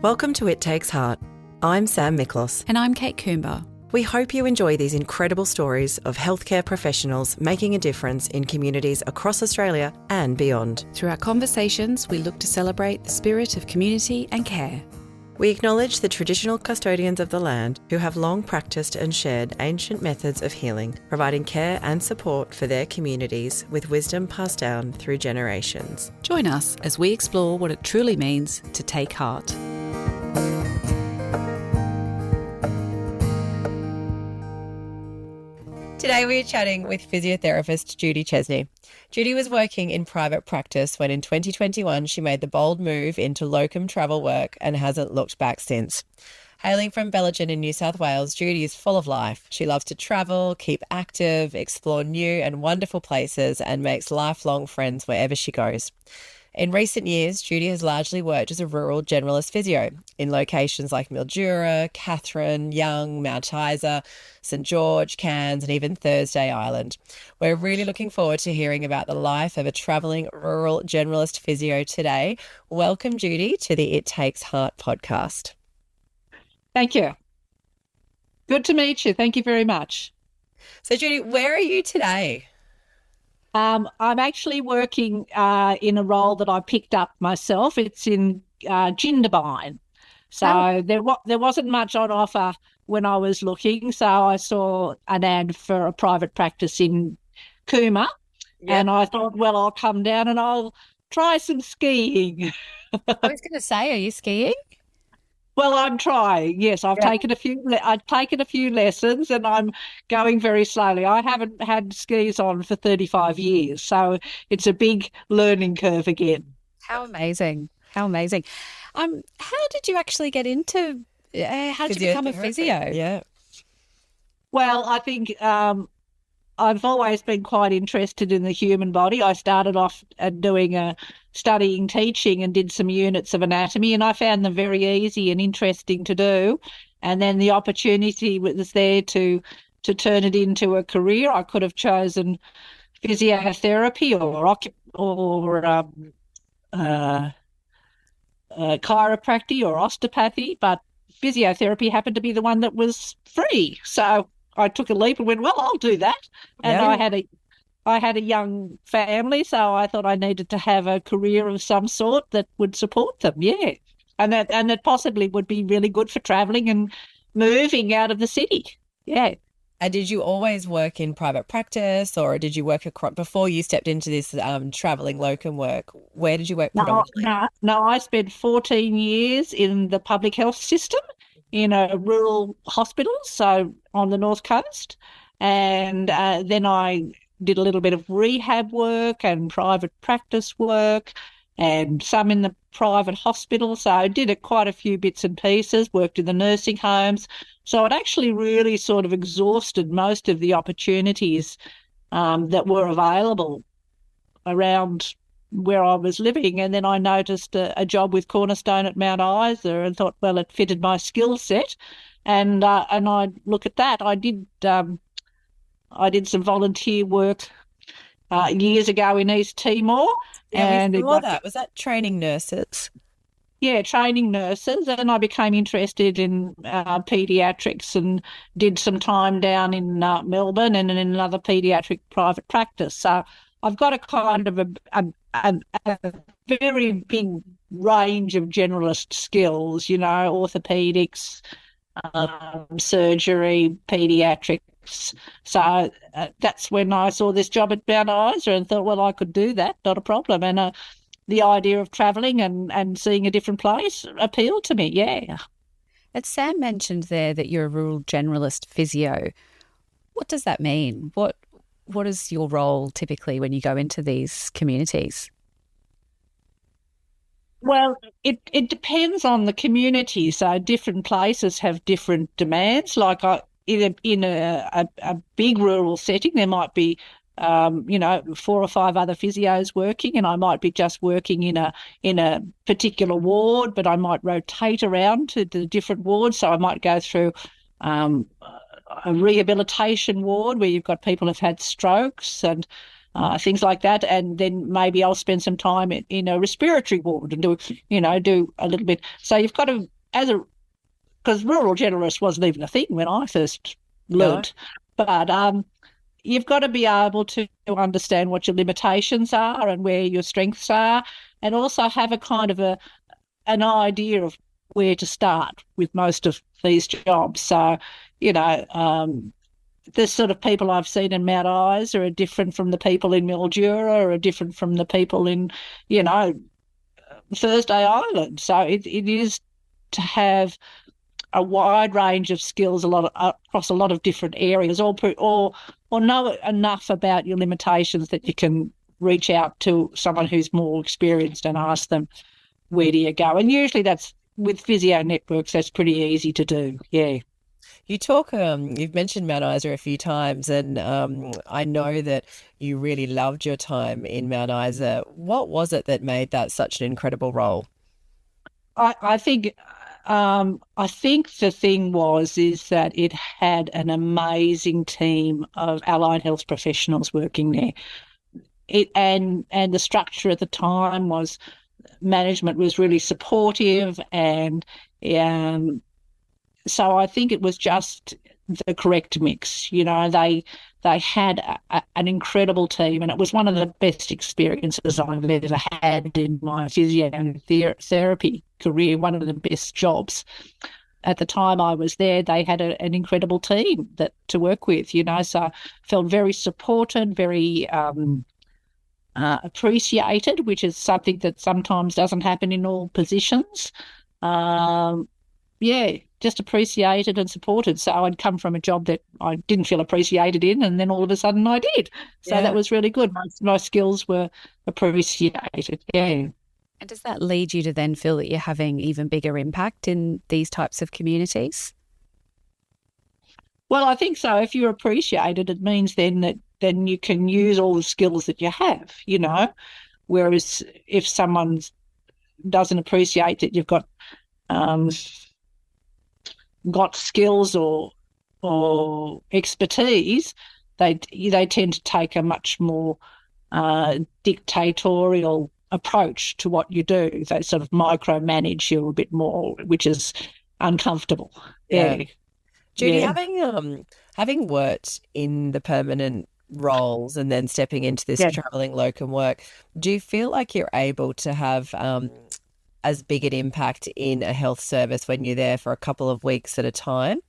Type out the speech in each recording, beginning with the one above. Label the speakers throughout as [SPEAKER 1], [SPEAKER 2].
[SPEAKER 1] Welcome to It Takes Heart. I'm Sam Miklos.
[SPEAKER 2] And I'm Kate Coomber.
[SPEAKER 1] We hope you enjoy these incredible stories of healthcare professionals making a difference in communities across Australia and beyond.
[SPEAKER 2] Through our conversations, we look to celebrate the spirit of community and care.
[SPEAKER 1] We acknowledge the traditional custodians of the land who have long practiced and shared ancient methods of healing, providing care and support for their communities with wisdom passed down through generations.
[SPEAKER 2] Join us as we explore what it truly means to take heart.
[SPEAKER 1] Today we're chatting with physiotherapist Judy Chesney. Judy was working in private practice when in 2021 she made the bold move into locum travel work and hasn't looked back since. Hailing from Belgium in New South Wales, Judy is full of life. She loves to travel, keep active, explore new and wonderful places and makes lifelong friends wherever she goes. In recent years, Judy has largely worked as a rural generalist physio in locations like Mildura, Katherine, Young, Mount Isa, St George, Cairns and even Thursday Island. We're really looking forward to hearing about the life of a travelling rural generalist physio today. Welcome, Judy, to the It Takes Heart podcast.
[SPEAKER 3] Thank you. Good to meet you. Thank you very much.
[SPEAKER 1] So, Judy, where are you today?
[SPEAKER 3] I'm actually working in a role that I picked up myself. It's in Jindabyne. So there wasn't much on offer when I was looking. So I saw an ad for a private practice in Cooma. Yep. And I thought, well, I'll come down and I'll try some skiing.
[SPEAKER 2] I was going to say, are you skiing?
[SPEAKER 3] Well, I'm trying. Yes, I've taken a few lessons, and I'm going very slowly. I haven't had skis on for 35 years, so it's a big learning curve again.
[SPEAKER 2] How amazing! How amazing! How did you actually get into? How did you become a physio?
[SPEAKER 1] Yeah.
[SPEAKER 3] Well, I think I've always been quite interested in the human body. I started off studying teaching and did some units of anatomy, and I found them very easy and interesting to do. And then the opportunity was there to turn it into a career. I could have chosen physiotherapy or chiropractic or osteopathy, but physiotherapy happened to be the one that was free. So I took a leap and went, well, I'll do that. And I had a young family, so I thought I needed to have a career of some sort that would support them. Yeah, and that possibly would be really good for travelling and moving out of the city. Yeah.
[SPEAKER 1] And did you always work in private practice, or did you work before you stepped into this travelling locum work? Where did you work predominantly?
[SPEAKER 3] No, I spent 14 years in the public health system in a rural hospital, so on the North Coast, and then I did a little bit of rehab work and private practice work and some in the private hospital. So I did quite a few bits and pieces, worked in the nursing homes. So it actually really sort of exhausted most of the opportunities that were available around where I was living. And then I noticed a job with Cornerstone at Mount Isa and thought, well, it fitted my skill set. And I look at that. I did some volunteer work years ago in East Timor.
[SPEAKER 1] Yeah, we saw that. Was that training nurses?
[SPEAKER 3] Yeah, training nurses. And I became interested in pediatrics and did some time down in Melbourne and in another pediatric private practice. So I've got a kind of a very big range of generalist skills, orthopedics, surgery, pediatrics. So that's when I saw this job at Mount Isa and thought, well, I could do that, not a problem. And the idea of travelling and seeing a different place appealed to me, yeah.
[SPEAKER 2] And Sam mentioned there that you're a rural generalist physio. What does that mean? What is your role typically when you go into these communities?
[SPEAKER 3] Well, it depends on the community. So different places have different demands. Like in a big rural setting, there might be 4 or 5 other physios working, and I might be just working in a particular ward, but I might rotate around to the different wards. So I might go through a rehabilitation ward where you've got people who've had strokes, and things like that. And then maybe I'll spend some time in a respiratory ward and do a little bit. So you've got to, because rural generalist wasn't even a thing when I first learnt, but you've got to be able to understand what your limitations are and where your strengths are, and also have a kind of an idea of where to start with most of these jobs. So, the sort of people I've seen in Mount Isa are different from the people in Mildura, or are different from the people in, Thursday Island. So it is to have a wide range of skills, across a lot of different areas, or know enough about your limitations that you can reach out to someone who's more experienced and ask them, where do you go? And usually that's with physio networks, that's pretty easy to do. Yeah.
[SPEAKER 1] You've mentioned Mount Isa a few times, and I know that you really loved your time in Mount Isa. What was it that made that such an incredible role?
[SPEAKER 3] I think the thing is that it had an amazing team of allied health professionals working there. And the structure at the time was, management was really supportive, and so I think it was just the correct mix. They had an incredible team, and it was one of the best experiences I've ever had in my physiotherapy career, one of the best jobs. At the time I was there, they had an incredible team to work with, so I felt very supported, very appreciated, which is something that sometimes doesn't happen in all positions. Just appreciated and supported. So I'd come from a job that I didn't feel appreciated in, and then all of a sudden I did. So that was really good. My skills were appreciated. Yeah.
[SPEAKER 2] And does that lead you to then feel that you're having even bigger impact in these types of communities?
[SPEAKER 3] Well, I think so. If you're appreciated, it means then you can use all the skills that you have, Whereas if someone doesn't appreciate that you've got skills or expertise, they tend to take a much more dictatorial approach to what you do. They sort of micromanage you a bit more, which is uncomfortable. Yeah.
[SPEAKER 1] Judy, having worked in the permanent roles and then stepping into this traveling locum work, do you feel like you're able to have as big an impact in a health service when you're there for a couple of weeks at a time?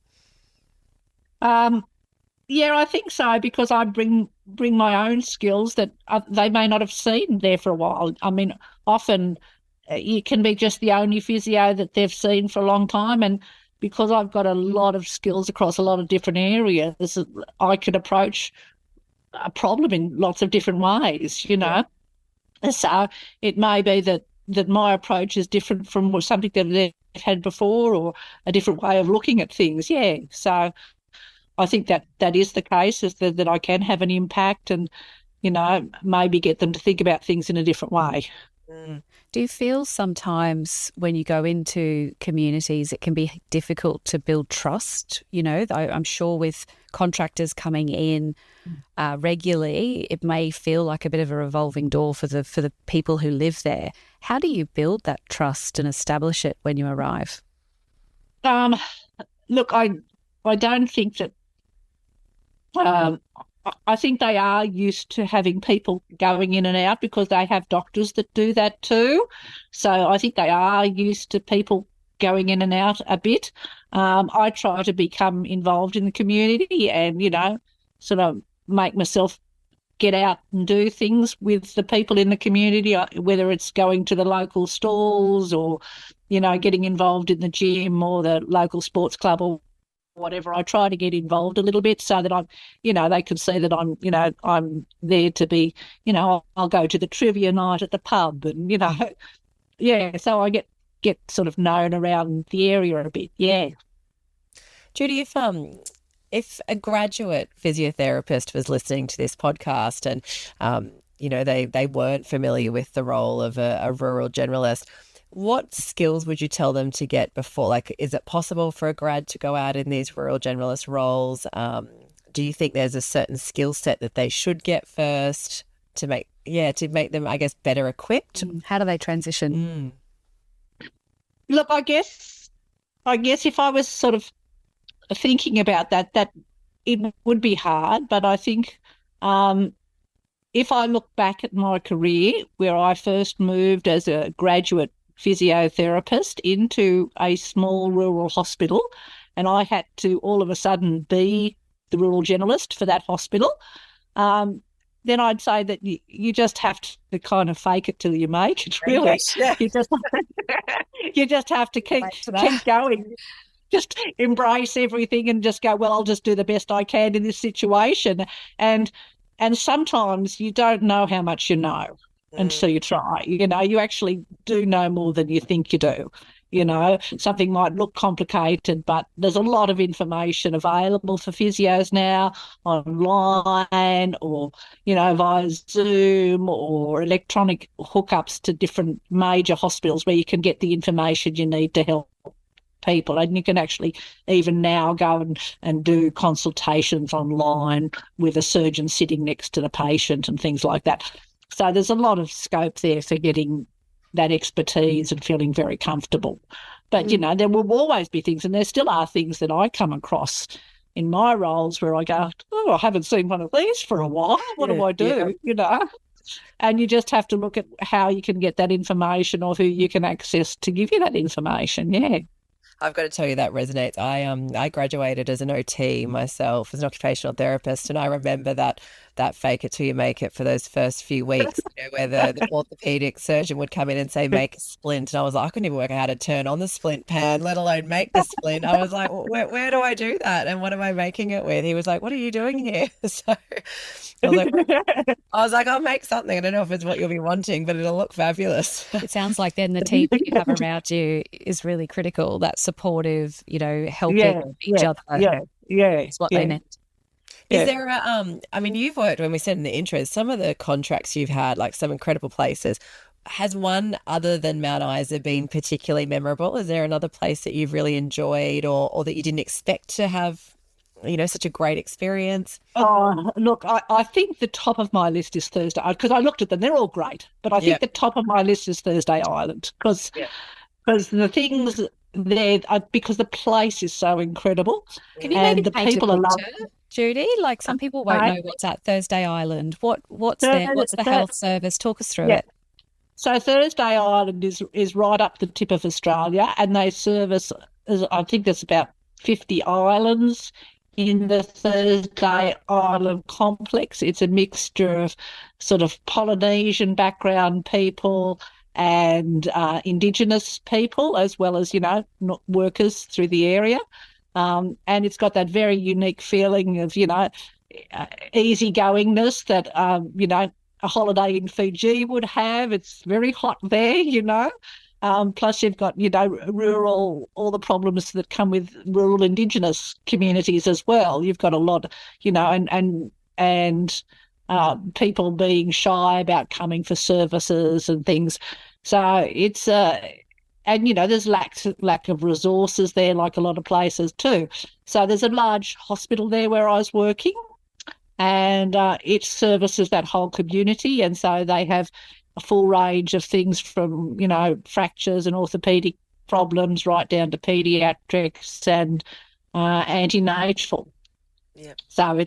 [SPEAKER 3] I think so, because I bring my own skills that they may not have seen there for a while. I mean, often you can be just the only physio that they've seen for a long time, and because I've got a lot of skills across a lot of different areas, I could approach a problem in lots of different ways, Yeah. So it may be that my approach is different from something that they've had before, or a different way of looking at things. Yeah. So I think that is the case, is that I can have an impact and, maybe get them to think about things in a different way.
[SPEAKER 2] Do you feel sometimes when you go into communities it can be difficult to build trust? I'm sure with contractors coming in regularly, it may feel like a bit of a revolving door for the people who live there. How do you build that trust and establish it when you arrive?
[SPEAKER 3] Look, I don't think that. I think they are used to having people going in and out, because they have doctors that do that too. So I think they are used to people going in and out a bit. I try to become involved in the community and, sort of make myself get out and do things with the people in the community, whether it's going to the local stalls or, getting involved in the gym or the local sports club or whatever. I try to get involved a little bit so that I'm, they can see that I'm there to be, I'll go to the trivia night at the pub and, so I get sort of known around the area a bit. Yeah.
[SPEAKER 1] Judy, if a graduate physiotherapist was listening to this podcast and, they weren't familiar with the role of a rural generalist, what skills would you tell them to get before? Like, is it possible for a grad to go out in these rural generalist roles? Do you think there's a certain skill set that they should get first? to make them, I guess, better equipped?
[SPEAKER 2] How do they transition?
[SPEAKER 3] Look, I guess if I was sort of thinking about that it would be hard, but I think if I look back at my career, where I first moved as a graduate physiotherapist into a small rural hospital, and I had to all of a sudden be the rural generalist for that hospital, then I'd say that you just have to kind of fake it till you make it, really.
[SPEAKER 1] Yeah.
[SPEAKER 3] You just have to keep going. Just embrace everything and just go, well, I'll just do the best I can in this situation. And sometimes you don't know how much you know until you try. You actually do know more than you think you do. Something might look complicated, but there's a lot of information available for physios now online or, via Zoom or electronic hookups to different major hospitals where you can get the information you need to help people. And you can actually even now go and do consultations online with a surgeon sitting next to the patient and things like that. So there's a lot of scope there for getting that expertise and feeling very comfortable. But, there will always be things, and there still are things that I come across in my roles where I go, I haven't seen one of these for a while. What do I do? And you just have to look at how you can get that information or who you can access to give you that information. Yeah.
[SPEAKER 1] I've got to tell you that resonates. I graduated as an OT myself, as an occupational therapist, and I remember that fake it till you make it for those first few weeks, where the orthopedic surgeon would come in and say, make a splint. And I was like, I couldn't even work out how to turn on the splint pan, let alone make the splint. I was like, well, where do I do that? And what am I making it with? He was like, what are you doing here? So I was like, I'll make something. I don't know if it's what you'll be wanting, but it'll look fabulous.
[SPEAKER 2] It sounds like then the team that you have around you is really critical, that supportive, helping each other.
[SPEAKER 3] Yeah.
[SPEAKER 2] Is what they meant.
[SPEAKER 1] Is there you've worked, when we said in the intro, some of the contracts you've had, like some incredible places. Has one other than Mount Isa been particularly memorable? Is there another place that you've really enjoyed or that you didn't expect to have, such a great experience?
[SPEAKER 3] Oh, look, I think the top of my list is Thursday, because I looked at them. They're all great. But I think the top of my list is Thursday Island because the things there, because the place is so incredible.
[SPEAKER 2] Can you maybe paint people a picture, Judy? Like some people won't know what's at Thursday Island. What's there? What's the health service? Talk us through it.
[SPEAKER 3] So Thursday Island is right up the tip of Australia, and they service, I think there's about 50 islands in the Thursday Island complex. It's a mixture of sort of Polynesian background people and Indigenous people, as well as, workers through the area. And it's got that very unique feeling of, easygoingness that, a holiday in Fiji would have. It's very hot there, Plus you've got, rural, all the problems that come with rural Indigenous communities as well. You've got a lot, and people being shy about coming for services and things. So it's and there's lack of resources there, like a lot of places too. So there's a large hospital there where I was working, and it services that whole community. And so they have a full range of things from fractures and orthopedic problems right down to pediatrics and antenatal. Yeah. So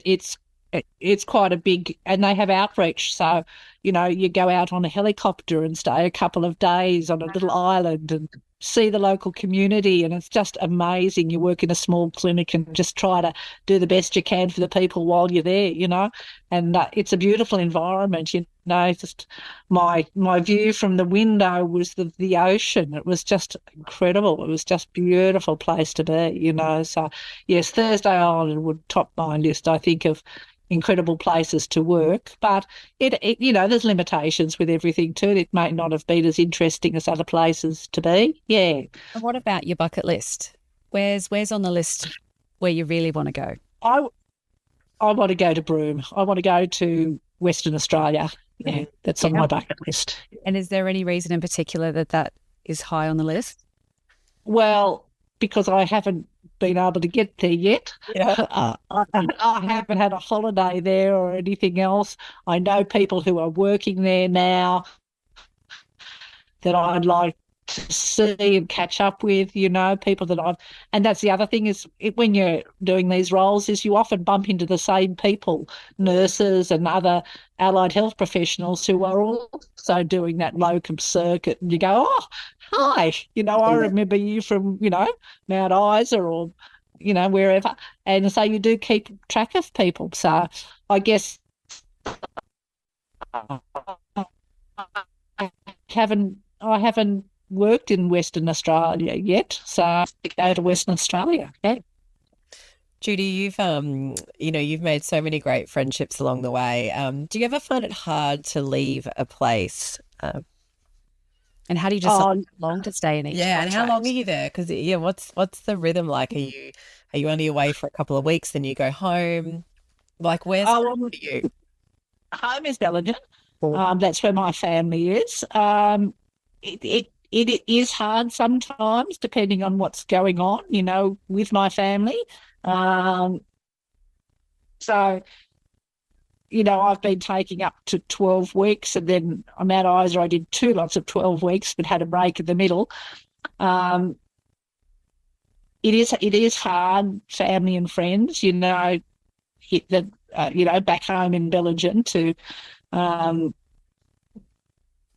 [SPEAKER 3] it's quite a big, and they have outreach. So, you go out on a helicopter and stay a couple of days on a little island and see the local community, and it's just amazing. You work in a small clinic and just try to do the best you can for the people while you're there, and it's a beautiful environment, just my view from the window was the ocean. It was just incredible. It was just a beautiful place to be, So, yes, Thursday Island would top my list, I think, of incredible places to work, but it there's limitations with everything too. It may not have been as interesting as other places to be. Yeah.
[SPEAKER 2] And what about your bucket list? Where's on the list where you really want to go?
[SPEAKER 3] I want to go to Broome. I want to go to Western Australia. Yeah, that's on my bucket list.
[SPEAKER 2] And is there any reason in particular that is high on the list?
[SPEAKER 3] Well, because I haven't been able to get there yet.
[SPEAKER 1] Yeah.
[SPEAKER 3] I haven't had a holiday there or anything else. I know people who are working there now that I'd like to see and catch up with, people that I've, and that's the other thing is when you're doing these roles is you often bump into the same people, nurses and other allied health professionals who are also doing that locum circuit, and you go, oh, hi, I remember you from, Mount Isa or, wherever. And so you do keep track of people. So I guess I haven't worked in Western Australia yet, so I have to go to Western Australia. Yeah.
[SPEAKER 1] Judy, you've made so many great friendships along the way. Do you ever find it hard to leave a place?
[SPEAKER 2] And how do you decide how long to stay in each
[SPEAKER 1] Yeah, and how
[SPEAKER 2] contract?
[SPEAKER 1] long are you there? Because what's the rhythm like? Are you only away for a couple of weeks, then you go home? Like, where's home for you?
[SPEAKER 3] Home is Bellingen. That's where my family is. It is hard sometimes, depending on what's going on, with my family. So, I've been taking up to 12 weeks, and then I'm at Isa. I did 2 lots of 12 weeks, but had a break in the middle. It is hard, family and friends, back home in Bellingen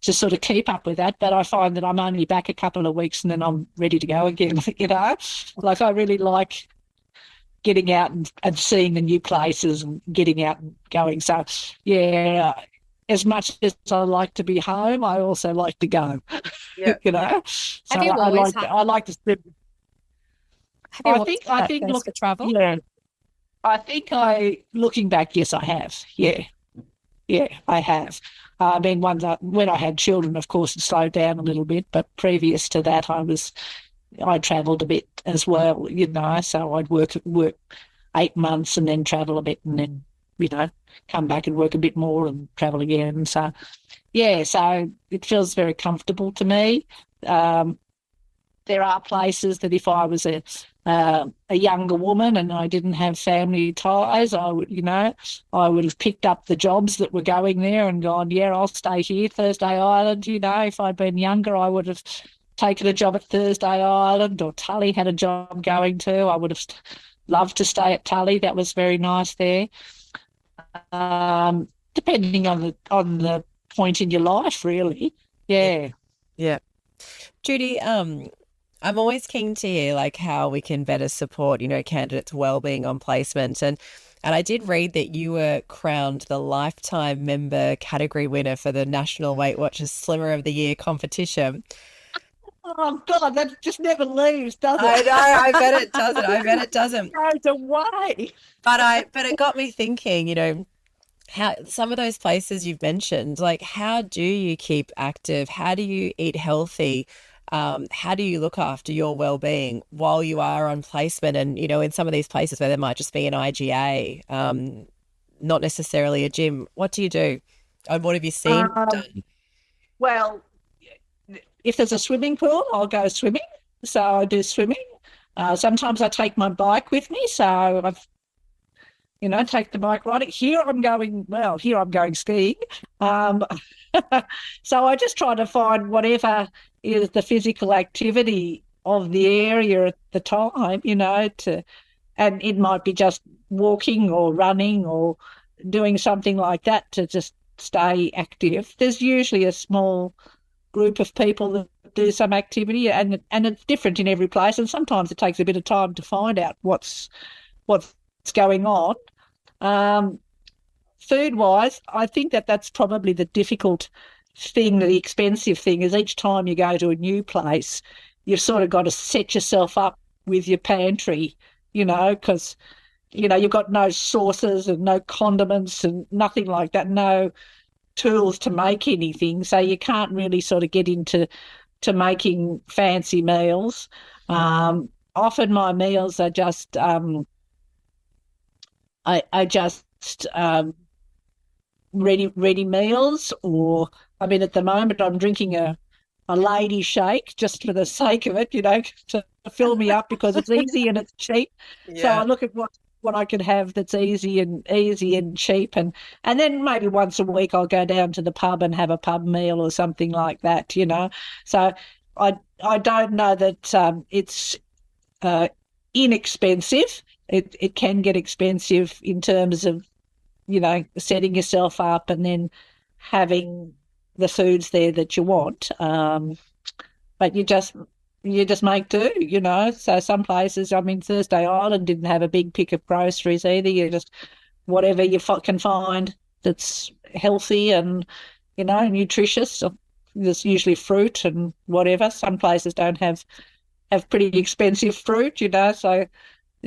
[SPEAKER 3] to sort of keep up with that. But I find that I'm only back a couple of weeks and then I'm ready to go again, Like I really like getting out and seeing the new places and getting out and going. So, yeah, as much as I like to be home, I also like to go,
[SPEAKER 1] Yeah.
[SPEAKER 3] So
[SPEAKER 2] Have you always
[SPEAKER 3] I like to spend.
[SPEAKER 2] Have you always
[SPEAKER 3] I
[SPEAKER 2] had
[SPEAKER 3] think,
[SPEAKER 2] that thirst
[SPEAKER 3] look,
[SPEAKER 2] for travel?
[SPEAKER 3] yeah, looking back, yes, I have. Yeah. Yeah, I have. I mean, when I had children, of course, it slowed down a little bit, but previous to that, I travelled a bit as well, so I'd work 8 months and then travel a bit and then, come back and work a bit more and travel again. So, yeah, so it feels very comfortable to me. There are places that if I was a younger woman and I didn't have family ties, I would have picked up the jobs that were going there and gone, yeah, I'll stay here, Thursday Island. If I'd been younger, I would have taken a job at Thursday Island, or Tully had a job going to. I would have loved to stay at Tully. That was very nice there. Depending on the point in your life, really. Yeah.
[SPEAKER 1] Yeah. Judy, I'm always keen to hear like how we can better support, candidates' well-being on placement. And I did read that you were crowned the lifetime member category winner for the National Weight Watchers Slimmer of the Year competition.
[SPEAKER 3] Oh God, that just never leaves, does it?
[SPEAKER 1] I know, I bet it doesn't. I bet it doesn't.
[SPEAKER 3] Goes away.
[SPEAKER 1] But it got me thinking, how some of those places you've mentioned, like how do you keep active? How do you eat healthy? How do you look after your well-being while you are on placement? And, in some of these places where there might just be an IGA, not necessarily a gym, what do you do? And what have you seen done?
[SPEAKER 3] Well, if there's a swimming pool, I'll go swimming. So I do swimming. Sometimes I take my bike with me. So I've take the bike riding. Here I'm going skiing. So I just try to find whatever is the physical activity of the area at the time, and it might be just walking or running or doing something like that to just stay active. There's usually a small group of people that do some activity, and it's different in every place, and sometimes it takes a bit of time to find out what's going on. Food-wise, I think that's probably the difficult thing, the expensive thing, is each time you go to a new place, you've sort of got to set yourself up with your pantry, because, you've got no sauces and no condiments and nothing like that, no tools to make anything. So you can't really sort of get into making fancy meals. Often my meals are just ready meals, or at the moment I'm drinking a a lady shake just for the sake of it, to fill me up because it's easy and it's cheap. So I look at what I can have that's easy and cheap, and then maybe once a week I'll go down to the pub and have a pub meal or something like that. So I don't know that it's inexpensive. It can get expensive in terms of setting yourself up and then having the foods there that you want. But you just make do. So some places, I mean, Thursday Island didn't have a big pick of groceries either. You just whatever you can find that's healthy and nutritious. There's usually fruit and whatever. Some places don't have pretty expensive fruit. So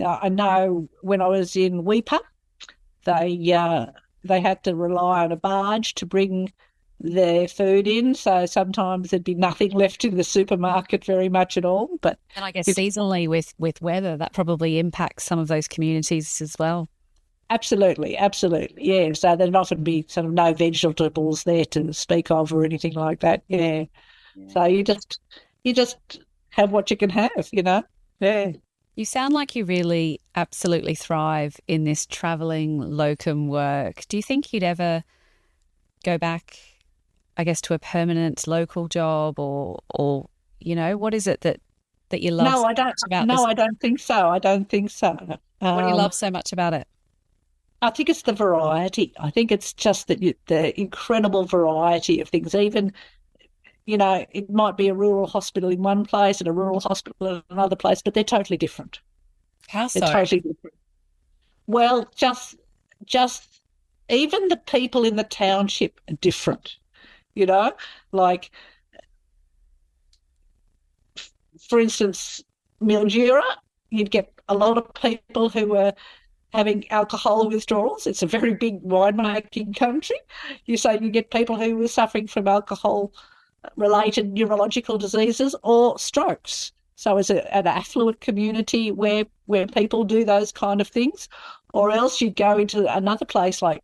[SPEAKER 3] I know when I was in Weipa, they had to rely on a barge to bring their food in, so sometimes there'd be nothing left in the supermarket very much at all. But
[SPEAKER 2] and I guess seasonally with weather, that probably impacts some of those communities as well.
[SPEAKER 3] Absolutely, yeah. So there'd often be sort of no vegetables there to speak of or anything like that. Yeah. So you just have what you can have. Yeah.
[SPEAKER 2] You sound like you really absolutely thrive in this travelling locum work. Do you think you'd ever go back, I guess, to a permanent local job or what is it that you love
[SPEAKER 3] so much about this? No, I don't think so. What
[SPEAKER 2] do you love so much about it?
[SPEAKER 3] I think it's the variety. I think it's just the incredible variety of things. Even it might be a rural hospital in one place and a rural hospital in another place, but they're totally different.
[SPEAKER 1] How so?
[SPEAKER 3] They're totally different. Well, just even the people in the township are different. Like, for instance, Mildura, you'd get a lot of people who were having alcohol withdrawals. It's a very big winemaking country. You get people who were suffering from alcohol-related neurological diseases or strokes. So it's an affluent community where people do those kind of things. Or else you'd go into another place like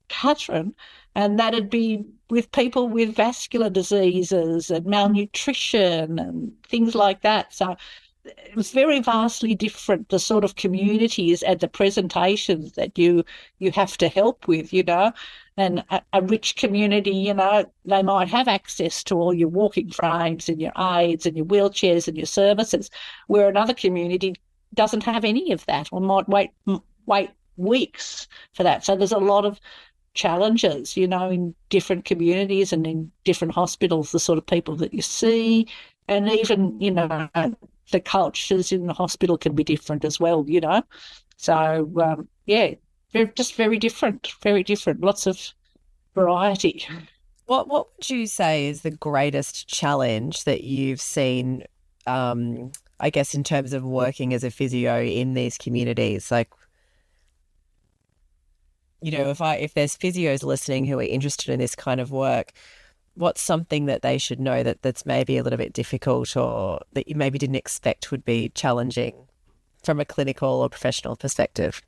[SPEAKER 3] Catherine, and that'd be with people with vascular diseases and malnutrition and things like that. So it was very vastly different, the sort of communities and the presentations that you have to help with, and a rich community, they might have access to all your walking frames and your aids and your wheelchairs and your services, where another community doesn't have any of that or might wait weeks for that. So there's a lot of challenges, in different communities and in different hospitals, the sort of people that you see, and even, the cultures in the hospital can be different as well, So, just very different, lots of variety.
[SPEAKER 1] What would you say is the greatest challenge that you've seen, I guess, in terms of working as a physio in these communities? Like, if there's physios listening who are interested in this kind of work, what's something that they should know that's maybe a little bit difficult or that you maybe didn't expect would be challenging from a clinical or professional perspective?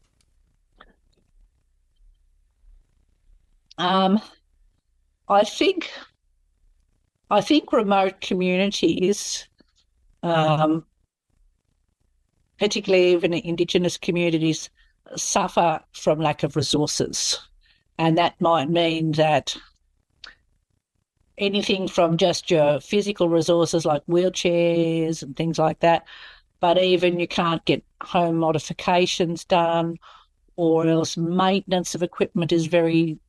[SPEAKER 3] I think remote communities, particularly even Indigenous communities, suffer from lack of resources. And that might mean that anything from just your physical resources like wheelchairs and things like that, but even you can't get home modifications done, or else maintenance of equipment is very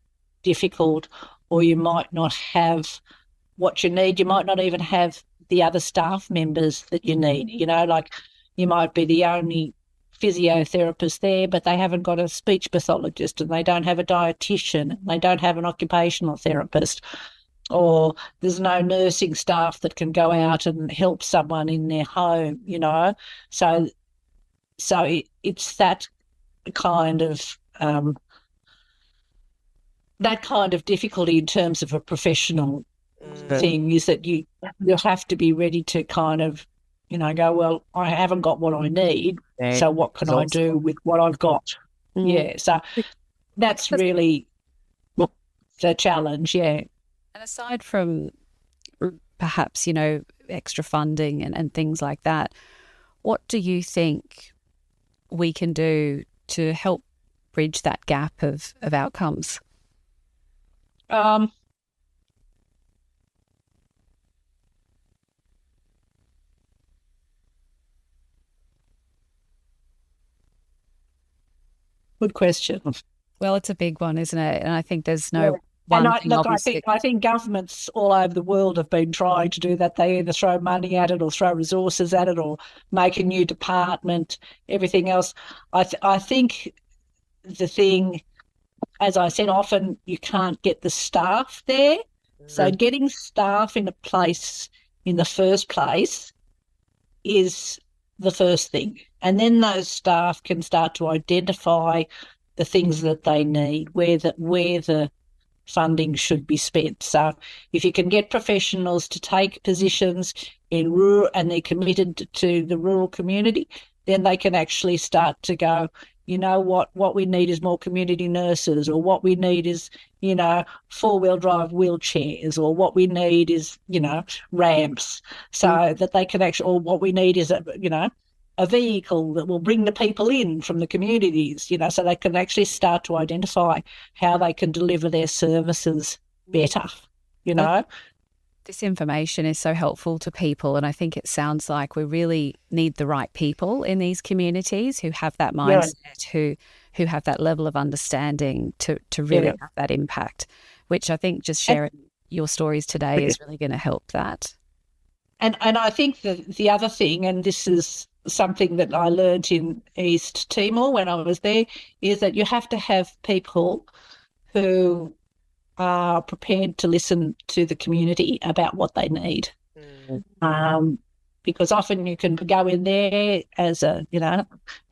[SPEAKER 3] difficult, or you might not have what you need. You might not even have the other staff members that you need. Like you might be the only physiotherapist there, but they haven't got a speech pathologist and they don't have a dietitian and they don't have an occupational therapist, or there's no nursing staff that can go out and help someone in their home, So it's that kind of difficulty in terms of a professional thing, is that you have to be ready to kind of, go, well, I haven't got what I need, so what can I do with what I've got? Yeah, so that's really the challenge, yeah.
[SPEAKER 2] And aside from perhaps, extra funding and things like that. What do you think we can do to help bridge that gap of outcomes?
[SPEAKER 3] Good question.
[SPEAKER 2] Well, it's a big one, isn't it? And I think there's no
[SPEAKER 3] Yeah.
[SPEAKER 2] one
[SPEAKER 3] And
[SPEAKER 2] thing, obviously.
[SPEAKER 3] I think governments all over the world have been trying to do that. They either throw money at it or throw resources at it or make a new department, everything else. I think the thing, as I said, often you can't get the staff there. So getting staff in a place in the first place is the first thing. And then those staff can start to identify the things that they need, where the funding should be spent. So if you can get professionals to take positions in rural and they're committed to the rural community, then they can actually start to go, you know what we need is more community nurses, or what we need is, four-wheel drive wheelchairs, or what we need is, ramps, so that they can actually, or what we need is a vehicle that will bring the people in from the communities, so they can actually start to identify how they can deliver their services better,
[SPEAKER 2] This information is so helpful to people, and I think it sounds like we really need the right people in these communities who have that mindset, who have that level of understanding to really have that impact, which I think just sharing your stories today is really going to help that.
[SPEAKER 3] And I think the other thing, and this is something that I learned in East Timor when I was there, is that you have to have people who are prepared to listen to the community about what they need. Because often you can go in there as a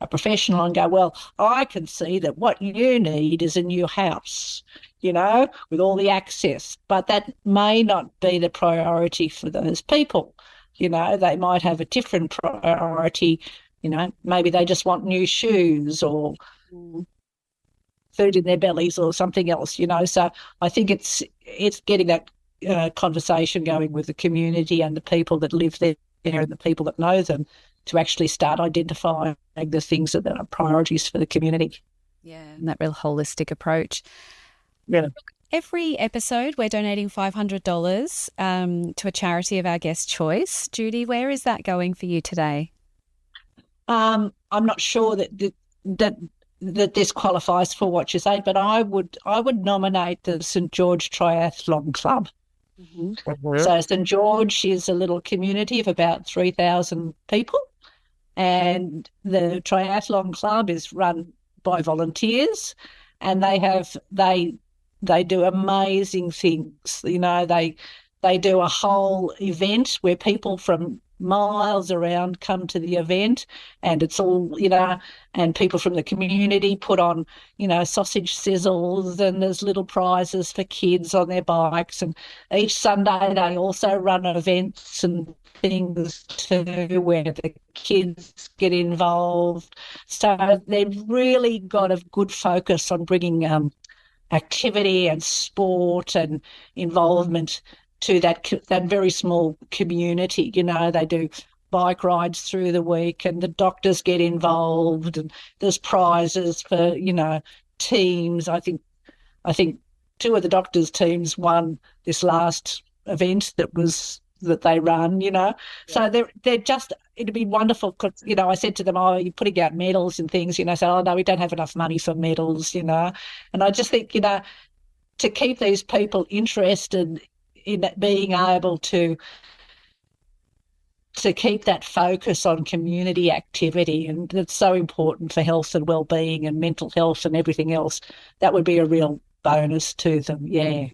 [SPEAKER 3] professional and go, well, I can see that what you need is a new house, with all the access, but that may not be the priority for those people. They might have a different priority, maybe they just want new shoes or food in their bellies or something else, So I think it's getting that conversation going with the community and the people that live there and the people that know them to actually start identifying the things that are priorities for the community.
[SPEAKER 2] Yeah, and that real holistic approach.
[SPEAKER 3] Yeah.
[SPEAKER 2] Every episode, we're donating $500 to a charity of our guest choice. Judy, where is that going for you today?
[SPEAKER 3] I'm not sure that this qualifies for what you say, but I would nominate the St George Triathlon Club. So St George is a little community of about 3,000 people, and the Triathlon Club is run by volunteers, and they do amazing things. They do a whole event where people from miles around come to the event, and it's all, and people from the community put on, sausage sizzles, and there's little prizes for kids on their bikes. And each Sunday they also run events and things too where the kids get involved. So they've really got a good focus on bringing activity and sport and involvement to that very small community. They do bike rides through the week, and the doctors get involved, and there's prizes for teams. I think two of the doctors' teams won this last event that they run. So they're just, it'd be wonderful because I said to them, oh, you're putting out medals and things, so, oh no, we don't have enough money for medals, and I just think to keep these people interested in being able to keep that focus on community activity, and it's so important for health and well-being and mental health and everything else. That would be a real bonus to them. Yeah,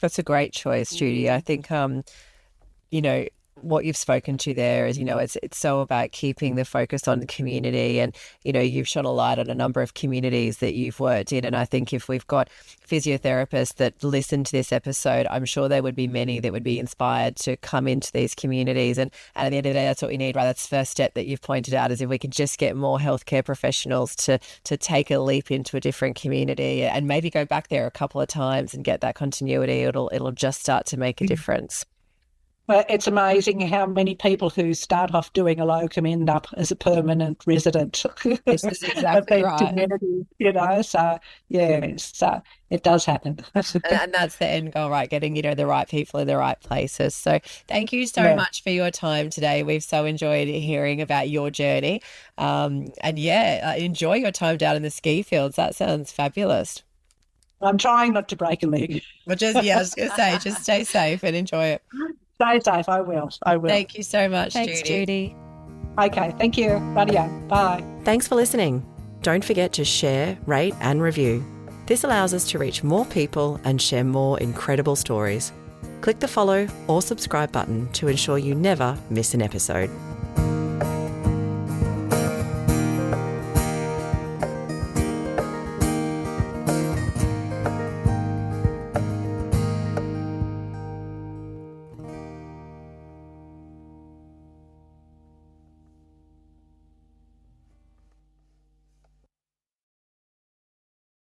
[SPEAKER 1] that's a great choice, Judy. I think what you've spoken to there is, it's so about keeping the focus on the community, and, you've shone a light on a number of communities that you've worked in. And I think if we've got physiotherapists that listen to this episode, I'm sure there would be many that would be inspired to come into these communities. And at the end of the day, that's what we need, right? That's the first step that you've pointed out, is if we could just get more healthcare professionals to take a leap into a different community and maybe go back there a couple of times and get that continuity, it'll just start to make a difference.
[SPEAKER 3] Well, it's amazing how many people who start off doing a locum end up as a permanent resident
[SPEAKER 1] This is
[SPEAKER 3] of
[SPEAKER 1] exactly
[SPEAKER 3] their
[SPEAKER 1] right.
[SPEAKER 3] community, you know. So, yeah, so it does happen.
[SPEAKER 1] And that's the end goal, right? Getting, the right people in the right places. So thank you so
[SPEAKER 3] Yeah.
[SPEAKER 1] much for your time today. We've so enjoyed hearing about your journey. And yeah, enjoy your time down in the ski fields. That sounds fabulous.
[SPEAKER 3] I'm trying not to break a leg.
[SPEAKER 1] Well, I was going to say, just stay safe and enjoy it.
[SPEAKER 3] Stay safe. I will. I will.
[SPEAKER 1] Thank you so much,
[SPEAKER 2] Thanks, Judy.
[SPEAKER 3] Okay. Thank you. Radio. Bye.
[SPEAKER 1] Thanks for listening. Don't forget to share, rate, and review. This allows us to reach more people and share more incredible stories. Click the follow or subscribe button to ensure you never miss an episode.